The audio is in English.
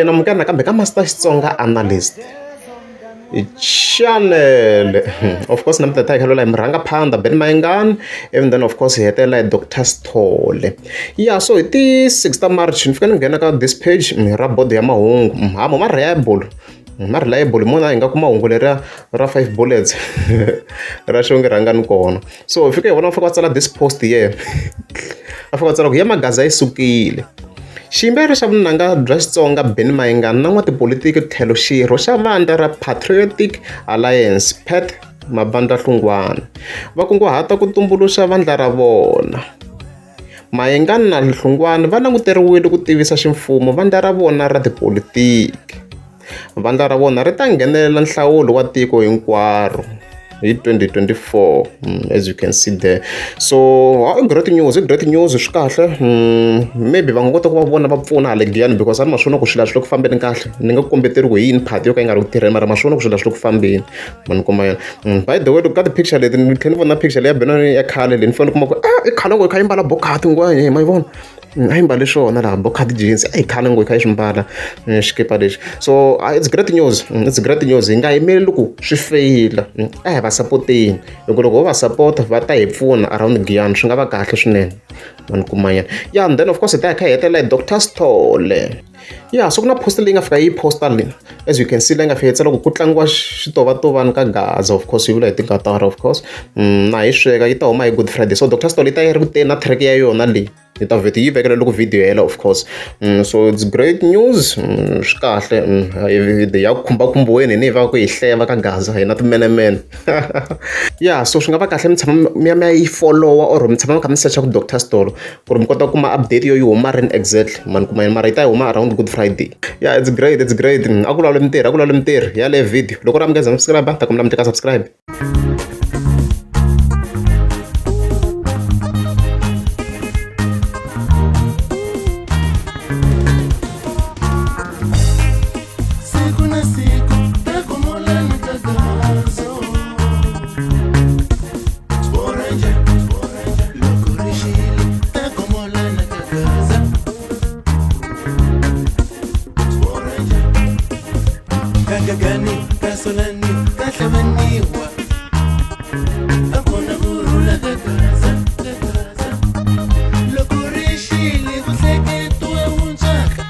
namukana kambe ka Master Xitsonga analyst channel. Of course namta ta khalo la mranga phanda ben Mayengani, and then of course hetela Dr. Sithole. Yeah, so it is 6th March nifika ngena ka this page ra board ya mahungu hamo ma reliable mona inga kuma hungu ra 5 bullets ra shonge rangani kona. So fika yona fika tsala this post here afika tsala ku ya magaza isukile ximbero xa vunanga bya Xitsonga Ben Mayengani na n'watipolitiki tlhelo xirho xa vandla ra Patriotic Alliance PAT Mabandla Hlungwane va kunguhata ku tumbuluxa vandla ra vona. Mayengani na Hlungwane va languteriwile ku tivisa ximfumo vandla ra vona ra tipolitiki. Vandla ra vona ri ta nghenelela nhlawulo wa tiko hinkwaro hi 2024, as you can see there. So great news swi kahle. Maybe va nga kota ku va vona va pfuna hale giyani because a ni ma swona ku swilo ku fambeni kahle. Ni nga kombeteri ku yini party yo ka yi nga ri ku tirheni mara ma swona ku swilo ku fambeni. Ma ni kuma yena. By the way, look at the picture leti ni tlhela ni vona picture leyi ya bena ya khale leyi ni fanele kuma ku i khale ngo kha yi mbala bokati ngwani ma yi vona. A yi mbale swona laha bokati jeans i khale ngo kha yi swi mbala xikipa lexi. So it's great news, hi nga yimeli loko swi feyila va sapoteni loko ho va support va ta hi pfuna around giyani swi nga va kahle swinene ma ni kuma yena. Yeah, and then of course ta kha hetela Dr. Sithole. Yeah, so kuna post leyi nga fika yi posta leyi, as you can see leyi nga fika loko ku tlangiwa xitovatovani ka Gaza. Of course yi vula hi tingatara, of course na hi sweka yi ta huma hi Good Friday. So Dr. Sithole yi ta yi ri ku teni na track ya yona leyi yi ta vheti yi vekela loko video hela, of course. So it's great news, swi kahle. Ya khumbakhumbiweni ni hi va ku hi hleva ka Gaza hi na timenemene. Yeah, so swi nga va kahle mi tshama mi ya yi followa or mi tshama mi kha mi searcha ku Dr. Sithole ku ri mi kota ku kuma update yo yi huma rini exactly ma ni kuma yena mara yi ta yi huma around Good Friday. Yeah, it's great. A ku lavale mintirho ya le video. Loko ra mi ngeza mi subscribe ta kumla mi teka subscribe. Gani kasolani kahlamaniwa akona kurula Gaza loko rixile vuhleketwa hundzaka